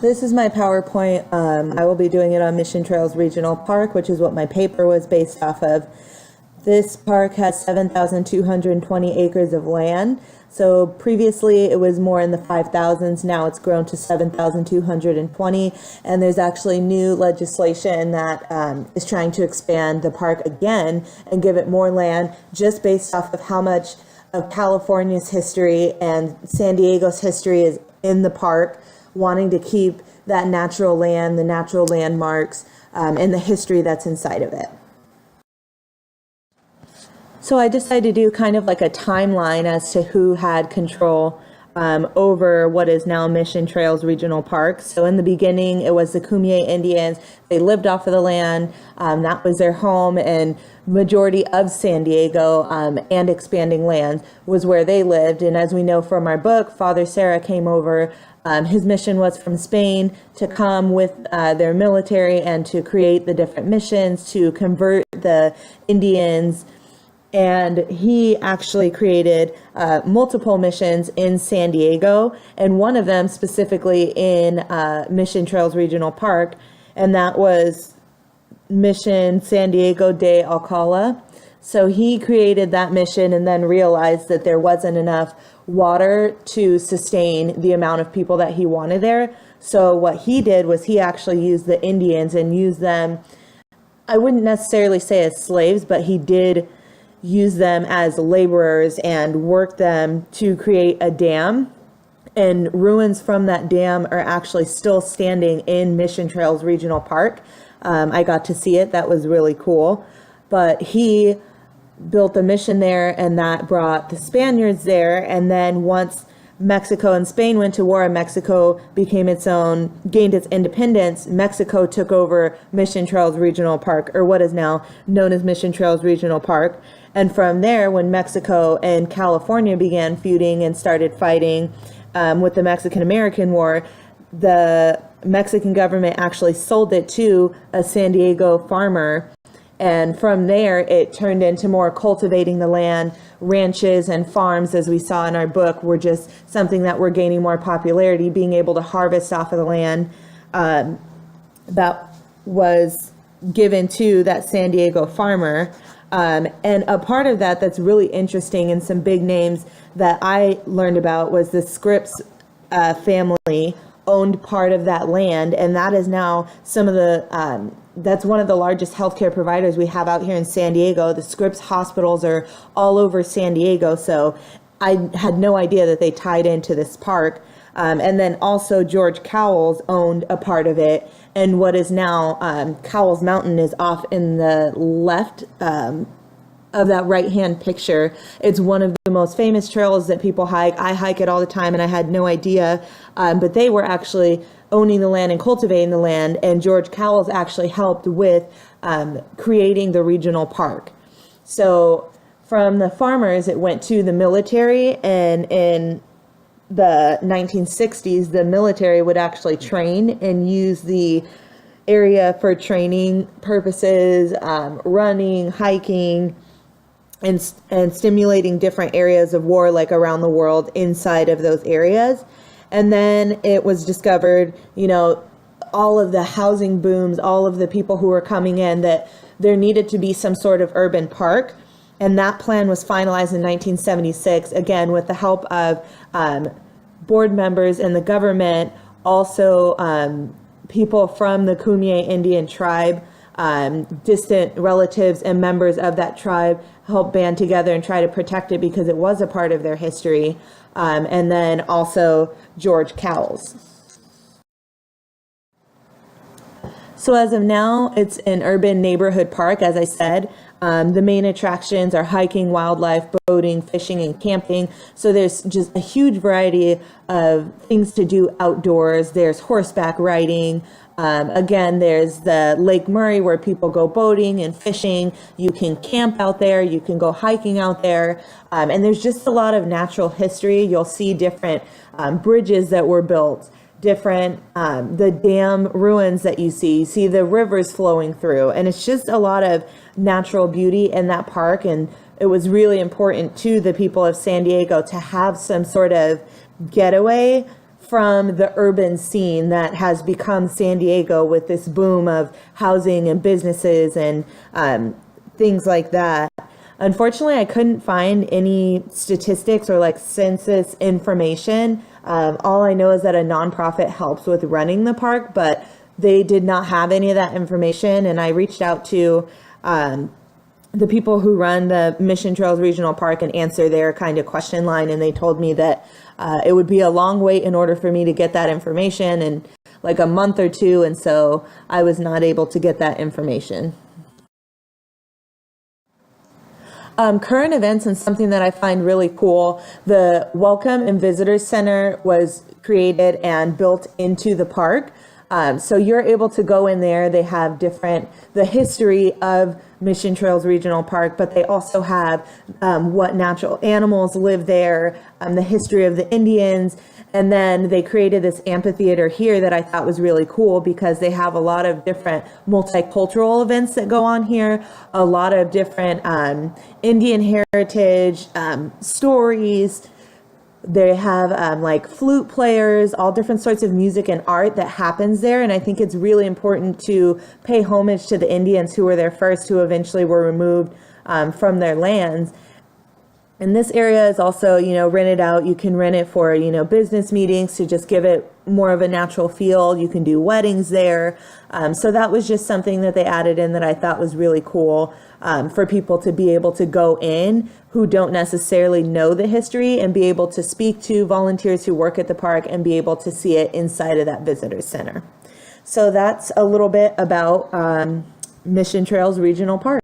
This is my PowerPoint. I will be doing it on Mission Trails Regional Park, which is what my paper was based off of. This park has 7,220 acres of land. So previously it was more in the 5,000s. Now it's grown to 7,220. And there's actually new legislation that is trying to expand the park again and give it more land, just based off of how much of California's history and San Diego's history is in the park, wanting to keep that natural land, the natural landmarks, and the history that's inside of it. So I decided to do kind of like a timeline as to who had control over what is now Mission Trails Regional Park. So in the beginning, it was the Kumeyaay Indians. They lived off of the land. That was their home, and majority of San Diego and expanding lands was where they lived. And as we know from our book, Father Serra came over. His mission was from Spain to come with their military and to create the different missions to convert the Indians. And he actually created multiple missions in San Diego, and one of them specifically in Mission Trails Regional Park, and that was Mission San Diego de Alcala. So he created that mission and then realized that there wasn't enough water to sustain the amount of people that he wanted there. So what he did was he actually used the Indians and used them, I wouldn't necessarily say as slaves, but he did use them as laborers and work them to create a dam. And ruins from that dam are actually still standing in Mission Trails Regional Park. I got to see it. That was really cool. But he built a mission there, and that brought the Spaniards there. And then once Mexico and Spain went to war and Mexico became its own, gained its independence, Mexico took over Mission Trails Regional Park, or what is now known as Mission Trails Regional Park. And from there, when Mexico and California began feuding and started fighting with the Mexican-American War, the Mexican government actually sold it to a San Diego farmer. And from there, it turned into more cultivating the land. Ranches and farms, as we saw in our book, were just something that were gaining more popularity, being able to harvest off of the land that was given to that San Diego farmer. And a part of that that's really interesting, and some big names that I learned about, was the Scripps family owned part of that land, and that is now some of the that's one of the largest healthcare providers we have out here in San Diego. The Scripps hospitals are all over San Diego, so I had no idea that they tied into this park. And then also George Cowles owned a part of it, and what is now Cowles Mountain is off in the left of that right-hand picture. It's one of the most famous trails that people hike. I hike it all the time, and I had no idea, but they were actually owning the land and cultivating the land, and George Cowles actually helped with creating the regional park. So from the farmers, it went to the military, and in the 1960s, the military would actually train and use the area for training purposes, running, hiking, and stimulating different areas of war, like around the world, inside of those areas. And then it was discovered, you know, all of the housing booms, all of the people who were coming in, that there needed to be some sort of urban park. And that plan was finalized in 1976, again, with the help of board members in the government, also people from the Kumeyaay Indian tribe, distant relatives and members of that tribe helped band together and try to protect it because it was a part of their history. And then also George Cowles. So as of now, it's an urban neighborhood park, as I said. The main attractions are hiking, wildlife, boating, fishing, and camping. So there's just a huge variety of things to do outdoors. There's horseback riding. Again, there's the Lake Murray where people go boating and fishing. You can camp out there. You can go hiking out there. And there's just a lot of natural history. You'll see different bridges that were built, different, the dam ruins that you see the rivers flowing through. And it's just a lot of natural beauty in that park. And it was really important to the people of San Diego to have some sort of getaway from the urban scene that has become San Diego with this boom of housing and businesses and things like that. Unfortunately, I couldn't find any statistics or like census information. All I know is that a nonprofit helps with running the park, but they did not have any of that information. And I reached out to the people who run the Mission Trails Regional Park and answer their kind of question line. And they told me that it would be a long wait in order for me to get that information, and like a month or two. And so I was not able to get that information. Current events and something that I find really cool, the Welcome and Visitors Center was created and built into the park. So you're able to go in there. They have the history of Mission Trails Regional Park, but they also have what natural animals live there, the history of the Indians. And then they created this amphitheater here that I thought was really cool because they have a lot of different multicultural events that go on here, a lot of different Indian heritage stories. They have like flute players, all different sorts of music and art that happens there. And I think it's really important to pay homage to the Indians who were there first, who eventually were removed from their lands. And this area is also, rented out. You can rent it for, business meetings to just give it more of a natural feel. You can do weddings there. So that was just something that they added in that I thought was really cool for people to be able to go in who don't necessarily know the history and be able to speak to volunteers who work at the park and be able to see it inside of that visitor center. So that's a little bit about Mission Trails Regional Park.